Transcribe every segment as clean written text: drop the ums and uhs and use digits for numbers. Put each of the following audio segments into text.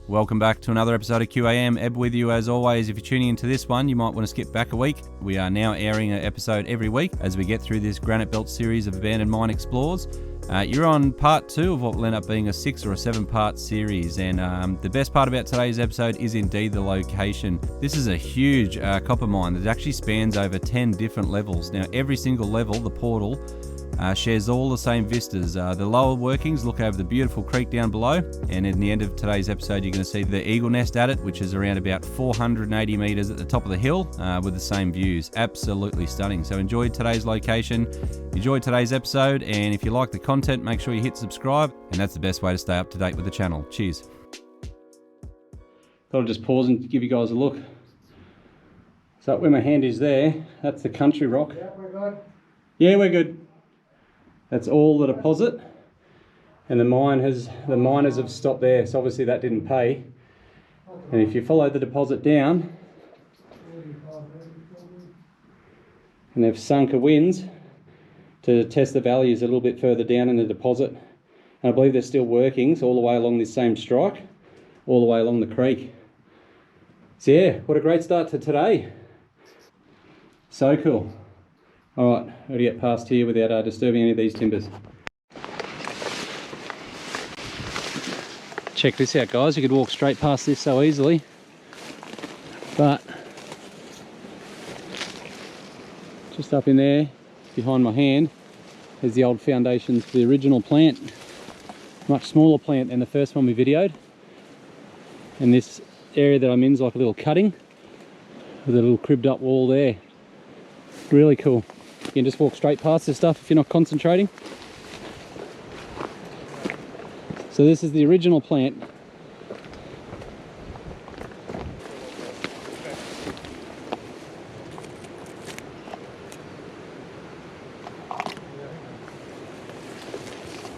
Welcome back to another episode of QAM. Eb with you as always. If you're tuning into this one, you might want to skip back a week. We are now airing an episode every week as we get through this Granite Belt series of abandoned mine explores. You're on part 2 of what will end up being a 6 or a 7-part series, and the best part about today's episode is indeed the location. This is a huge copper mine that actually spans over 10 different levels. Now every single level, the portal, shares all the same vistas. The lower workings look over the beautiful creek down below, and in the end of today's episode you're going to see the eagle nest at it, which is around about 480 metres at the top of the hill with the same views. Absolutely stunning. So enjoy today's location, enjoy today's episode, and if you like the content, make sure you hit subscribe, and that's the best way to stay up to date with the channel. Cheers. Thought I'd just pause and give you guys a look. So where my hand is there, that's the country rock. Yeah, we're good. Yeah, we're good. That's all the deposit, and the miners have stopped there, so obviously that didn't pay. And if you follow the deposit down, and they've sunk a winze to test the values a little bit further down in the deposit, and I believe there's still workings all the way along this same strike, all the way along the creek. So yeah, what a great start to today. So cool. Alright, I've got to get past here without disturbing any of these timbers. Check this out, guys. You could walk straight past this so easily, but just up in there behind my hand is the old foundations for the original plant. Much smaller plant than the first one we videoed, and this area that I'm in is like a little cutting with a little cribbed up wall there. Really cool. You can just walk straight past this stuff if you're not concentrating. So this is the original plant.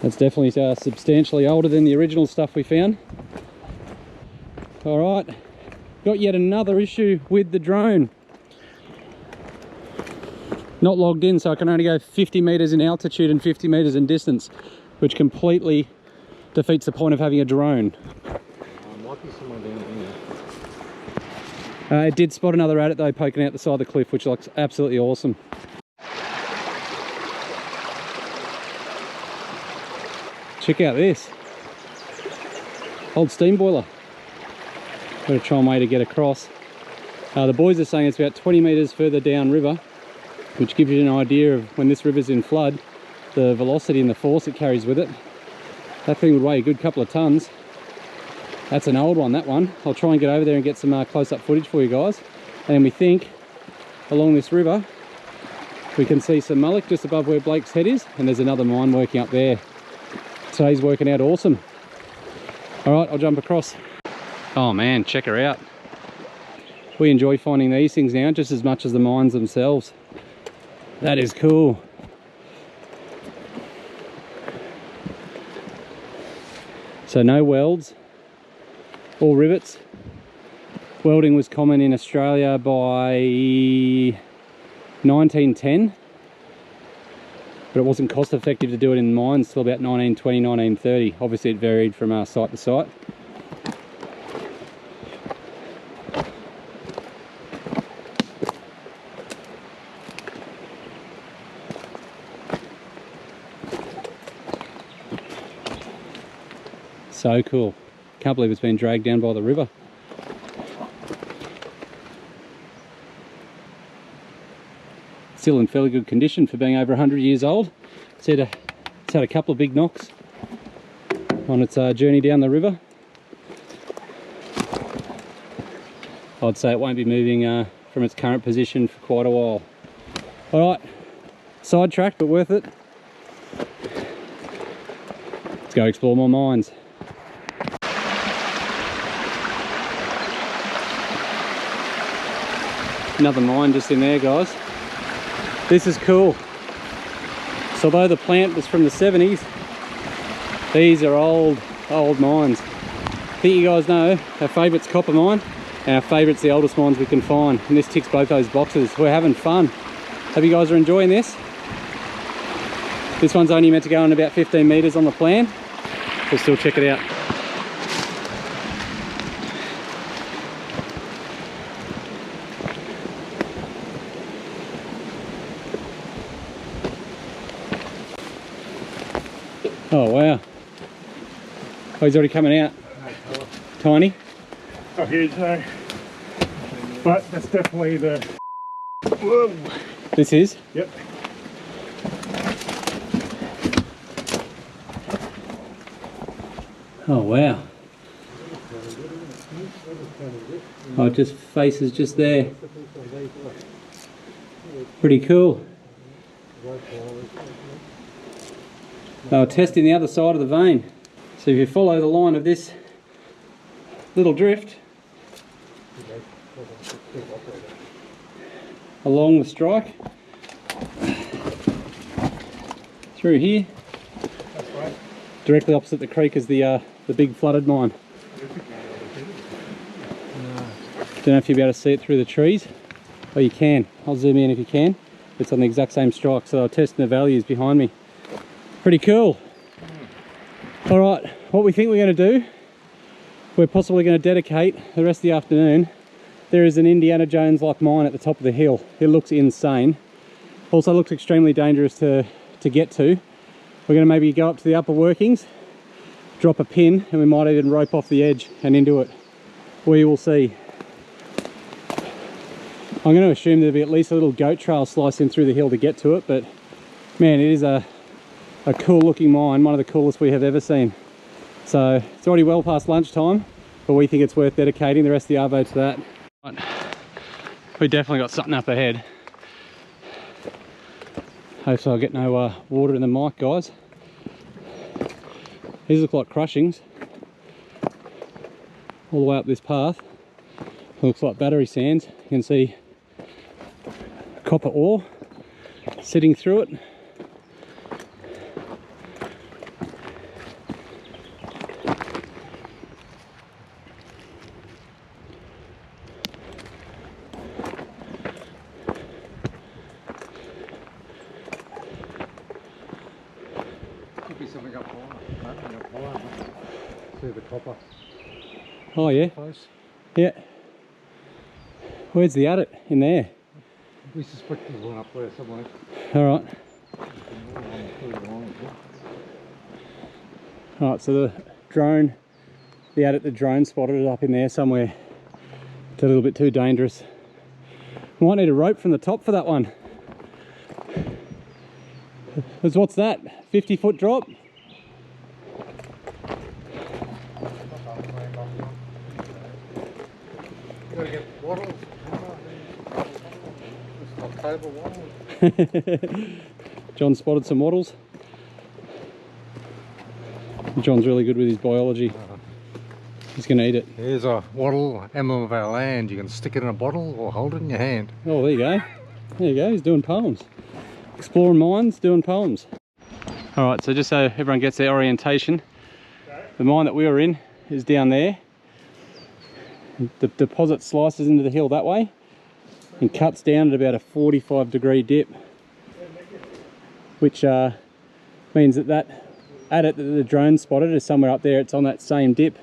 That's definitely substantially older than the original stuff we found. Alright, got yet another issue with the drone. Not logged in, so I can only go 50 metres in altitude and 50 metres in distance, which completely defeats the point of having a drone. Might be someone down here. It did spot another adit though, poking out the side of the cliff, which looks absolutely awesome. Check out this. Old steam boiler. Got to try and way to get across. The boys are saying it's about 20 metres further down river, which gives you an idea of when this river's in flood, the velocity and the force it carries with it. That thing would weigh a good couple of tons. That's an old one, that one. I'll try and get over there and get some close-up footage for you guys. And we think along this river we can see some mullock just above where Blake's head is, and there's another mine working up there. Today's working out awesome. All right, I'll jump across. Oh man, check her out. We enjoy finding these things now just as much as the mines themselves. That is cool. So no welds, all rivets. Welding was common in Australia by 1910, but it wasn't cost effective to do it in mines till about 1920, 1930. Obviously it varied from site to site. So cool. Can't believe it's been dragged down by the river. Still in fairly good condition for being over 100 years old. It's had a couple of big knocks on its journey down the river. I'd say it won't be moving from its current position for quite a while. Alright, sidetracked but worth it. Let's go explore more mines. Another mine just in there, guys. This is cool. So although the plant was from the 70s, these are old mines. I think you guys know our favourite's copper mine, and our favourite's the oldest mines we can find, and this ticks both those boxes. We're having fun. Hope you guys are enjoying this. This one's only meant to go on about 15 metres on the plan. We'll still check it out. Oh wow. Oh, he's already coming out. Tiny? Not huge, no. But that's definitely the... Whoa. This is? Yep. Oh wow. Oh, it just faces just there. Pretty cool. They were testing the other side of the vein. So if you follow the line of this little drift along the strike through here, directly opposite the creek is the big flooded mine. Don't know if you'll be able to see it through the trees. Oh, you can. I'll zoom in if you can. It's on the exact same strike, so they're testing the values behind me. Pretty cool. All right, what we think we're going to do, we're possibly going to dedicate the rest of the afternoon. There is an Indiana Jones-like mine at the top of the hill. It looks insane. Also looks extremely dangerous to get to. We're going to maybe go up to the upper workings, drop a pin, and we might even rope off the edge and into it. We will see. I'm going to assume there'll be at least a little goat trail slicing through the hill to get to it, but man, it is a cool looking mine, one of the coolest we have ever seen. So it's already well past lunchtime, but we think it's worth dedicating the rest of the arvo to that. We definitely got something up ahead. Hopefully I'll get no water in the mic, guys. These look like crushings all the way up this path. Looks like battery sands. You can see copper ore sitting through it. Could be something up higher. See the copper. Oh yeah. Close. Yeah. Where's the adit? In there. We suspect there's one up there somewhere. Alright. Alright, so the drone, the adit the drone spotted it up in there somewhere. It's a little bit too dangerous. Might need a rope from the top for that one. Because what's that? 50-foot drop? Gotta get wattles. It's not table wattles. John spotted some wattles. John's really good with his biology. He's going to eat it. Here's a wattle, emblem of our land. You can stick it in a bottle or hold it in your hand. Oh, there you go. There you go. He's doing poems. Exploring mines, doing poems. All right, so just so everyone gets their orientation, the mine that we were in is down there. The deposit slices into the hill that way and cuts down at about a 45-degree dip, which means that adit that the drone spotted is somewhere up there. It's on that same dip,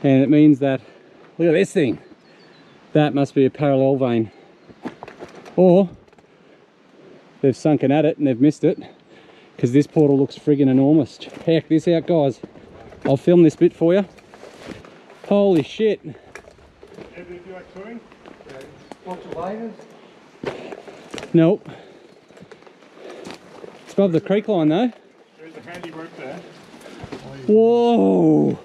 and it means that, look at this thing, that must be a parallel vein, or they've sunken at it and they've missed it, because this portal looks friggin' enormous. Check this out, guys. I'll film this bit for you. Holy shit. Ever if you like swimming? Lots of layers? Nope. It's above the creek line though. There's a handy rope there. Whoa!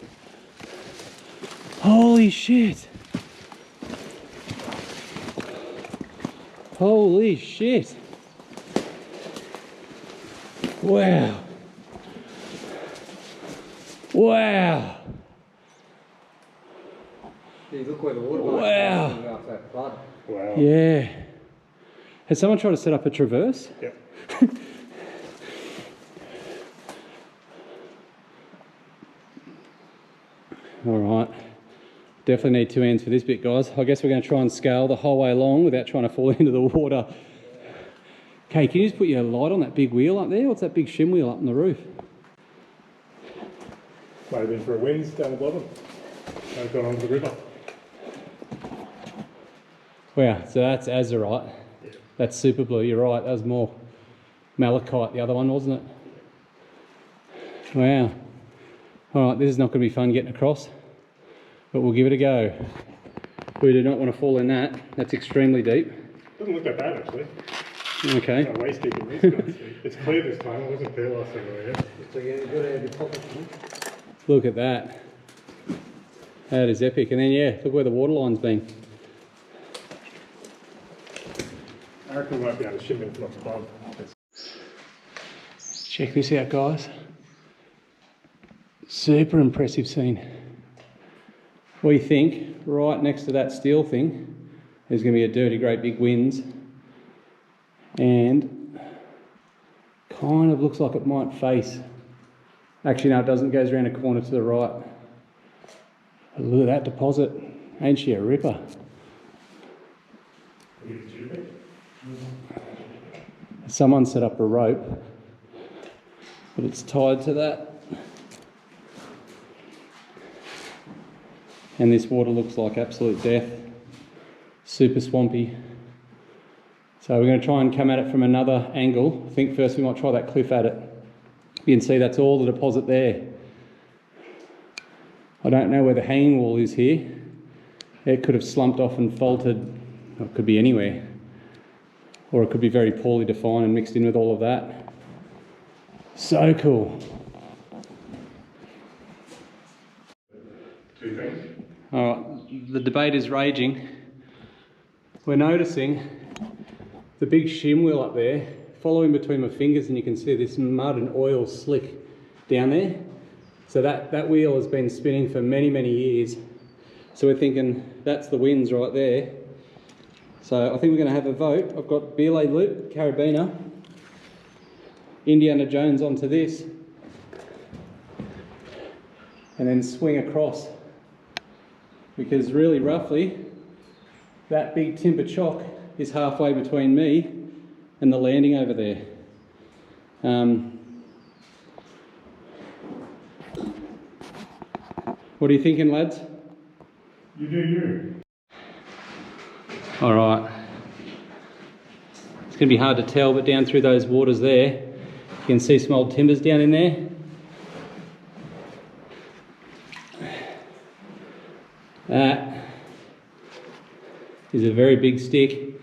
Holy shit! Holy shit! Wow! Wow! Yeah, look where the water Wow. coming off that flood. Wow. Yeah. Has someone tried to set up a traverse? Yep. Alright. Definitely need 2 hands for this bit, guys. I guess we're going to try and scale the whole way along without trying to fall into the water. Okay, can you just put your light on that big wheel up there? What's that big shim wheel up on the roof? Might have been for a winds down the bottom. I've gone onto the river. Wow, so that's azurite. Yeah. That's super blue, you're right. That was more malachite, the other one, wasn't it? Wow. All right, this is not going to be fun getting across, but we'll give it a go. We do not want to fall in that. That's extremely deep. Doesn't look that bad actually. Okay. It's not waist deep in this. It's clear this time. It wasn't clear last time we were here. So you got to have your pocket, huh? Look at that. That is epic. And then yeah, look where the water line's been. I reckon we might be able to shim in from up above. Check this out, guys. Super impressive scene. We think right next to that steel thing there's going to be a dirty great big winds, and kind of looks like it might face. Actually no, it doesn't. It goes around a corner to the right. But look at that deposit. Ain't she a ripper? Someone set up a rope, but it's tied to that. And this water looks like absolute death. Super swampy. So we're going to try and come at it from another angle. I think first we might try that cliff at it. You can see that's all the deposit there. I don't know where the hanging wall is here. It could have slumped off and faulted. Or it could be anywhere. Or it could be very poorly defined and mixed in with all of that. So cool. Two things. All right, the debate is raging. We're noticing the big shim wheel up there, following between my fingers, and you can see this mud and oil slick down there. So that wheel has been spinning for many, many years. So we're thinking that's the winds right there. So I think we're going to have a vote. I've got belay loop, carabiner, Indiana Jones onto this, and then swing across. Because really roughly, that big timber chock is halfway between me and the landing over there. What are you thinking, lads? You do you. All right. It's going to be hard to tell, but down through those waters there, you can see some old timbers down in there. That is a very big stick,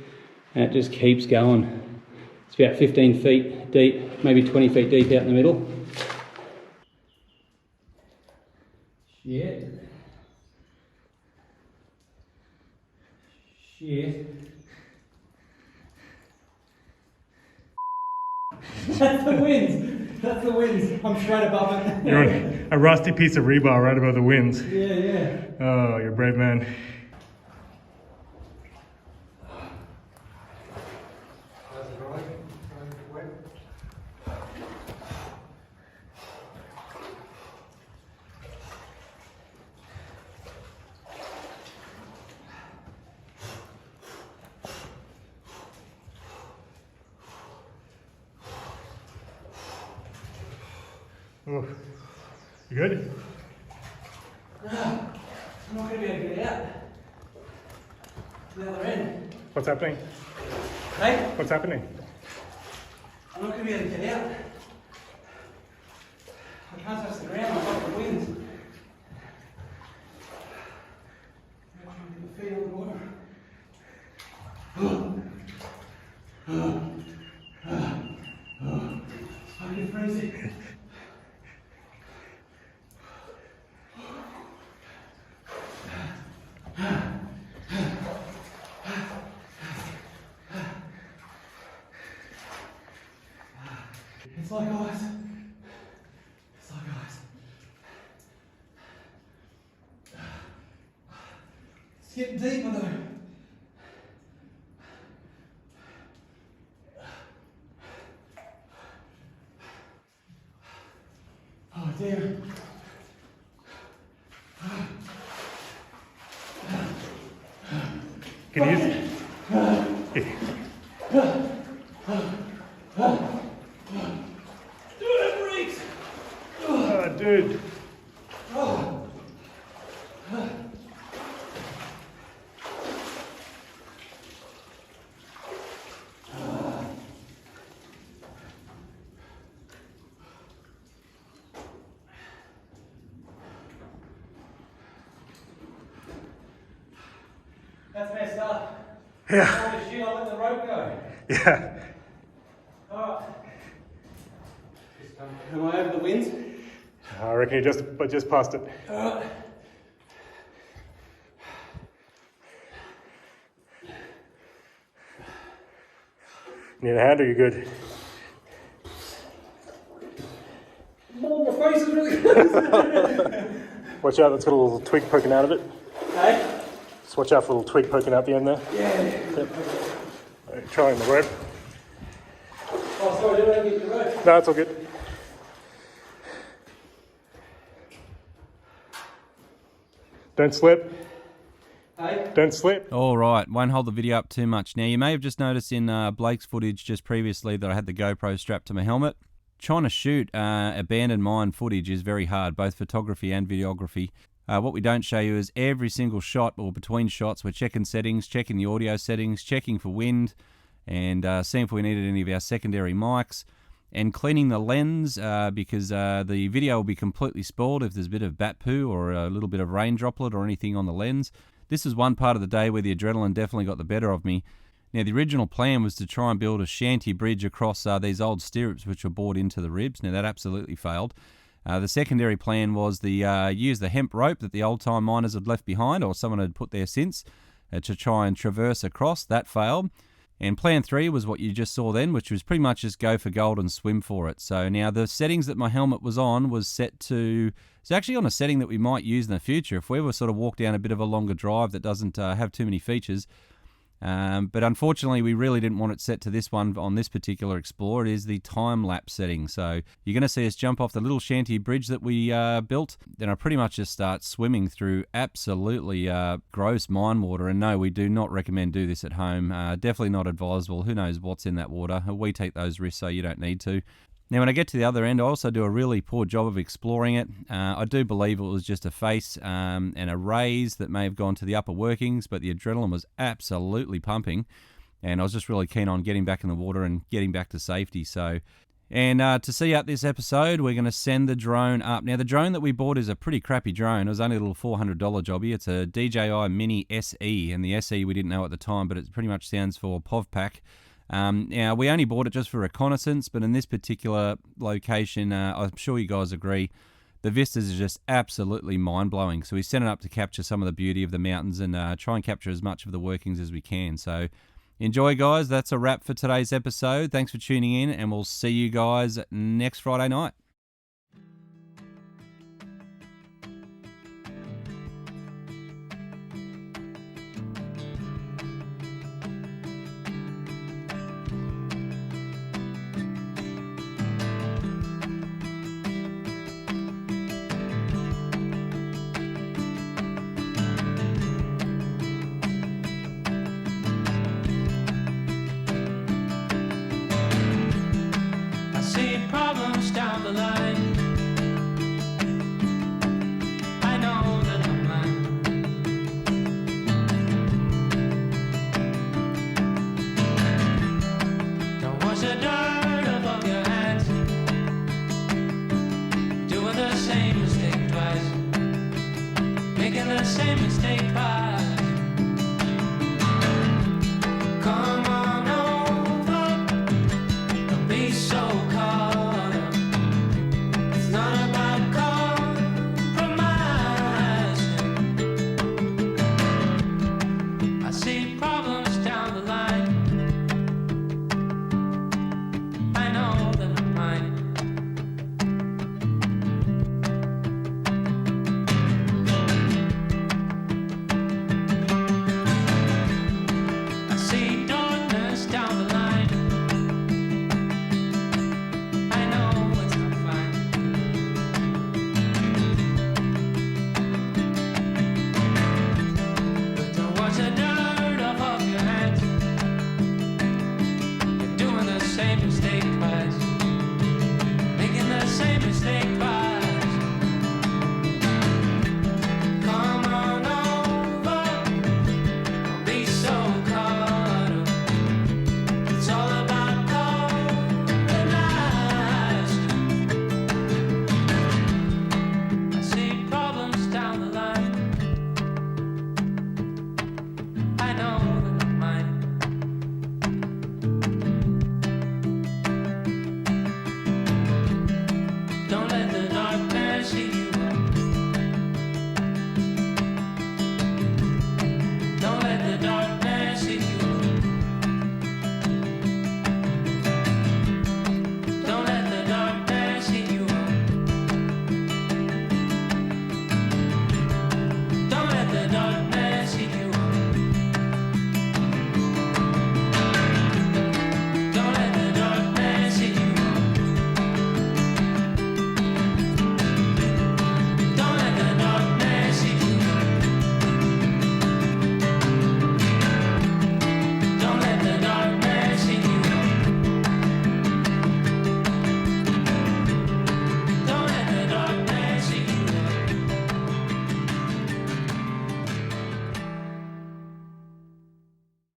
and it just keeps going. It's about 15 feet deep, maybe 20 feet deep out in the middle. Shit. That's the winds. That's the winds. I'm straight above it. You're on a rusty piece of rebar right above the winds. Yeah. Oh, you're a brave man. Oh, you good? I'm not going to be able to get out to the other end. What's happening? Hey? What's happening? I'm not going to be able to get out. I can't touch the ground, I've got the winds. I'm trying to get my feet on the water. I can freeze it. It's like ice. It's like ice. It's getting deeper though. Oh dear. Can you use Oh, dude. up. Yeah. Holy shit, I let the rope go. Yeah. Alright. Am I over the wind? I reckon you just passed it. Alright. Need a hand or you good? Oh, my face is really good. Watch out, that's got a little twig poking out of it. Hey? Just watch out for a little twig poking out the end there. Yeah. Yep. Right, trying the rope. Oh, sorry, did I get your rope? No, it's all good. Don't slip. Hey? Don't slip. All right, won't hold the video up too much. Now, you may have just noticed in Blake's footage just previously that I had the GoPro strapped to my helmet. Trying to shoot abandoned mine footage is very hard, both photography and videography. What we don't show you is every single shot or between shots. We're checking settings, checking the audio settings, checking for wind, and seeing if we needed any of our secondary mics, and cleaning the lens because the video will be completely spoiled if there's a bit of bat poo or a little bit of rain droplet or anything on the lens. This is one part of the day where the adrenaline definitely got the better of me. Now, the original plan was to try and build a shanty bridge across these old stirrups which were bored into the ribs. Now, that absolutely failed. The secondary plan was use the hemp rope that the old-time miners had left behind, or someone had put there since, to try and traverse across. That failed. And plan 3 was what you just saw then, which was pretty much just go for gold and swim for it. So now the settings that my helmet was on was set to... It's actually on a setting that we might use in the future if we ever sort of walk down a bit of a longer drive that doesn't have too many features. But unfortunately, we really didn't want it set to this one on this particular Explorer. It is the time-lapse setting. So you're going to see us jump off the little shanty bridge that we built. Then I pretty much just start swimming through absolutely gross mine water. And no, we do not recommend do this at home. Definitely not advisable. Who knows what's in that water? We take those risks so you don't need to. Now, when I get to the other end, I also do a really poor job of exploring it. I do believe it was just a face and a raise that may have gone to the upper workings, but the adrenaline was absolutely pumping, and I was just really keen on getting back in the water and getting back to safety. So, and to see out this episode, we're going to send the drone up. Now, the drone that we bought is a pretty crappy drone. It was only a little $400 jobby. It's a DJI Mini SE, and the SE we didn't know at the time, but it pretty much stands for POVPAC. Now, we only bought it just for reconnaissance, but in this particular location, I'm sure you guys agree, the vistas are just absolutely mind-blowing. So we sent it up to capture some of the beauty of the mountains and try and capture as much of the workings as we can. So enjoy, guys. That's a wrap for today's episode. Thanks for tuning in, and we'll see you guys next Friday night. Problems down the line. I know that I'm mine. Don't wash the dirt above your hands. Doing the same mistake twice. Making the same mistake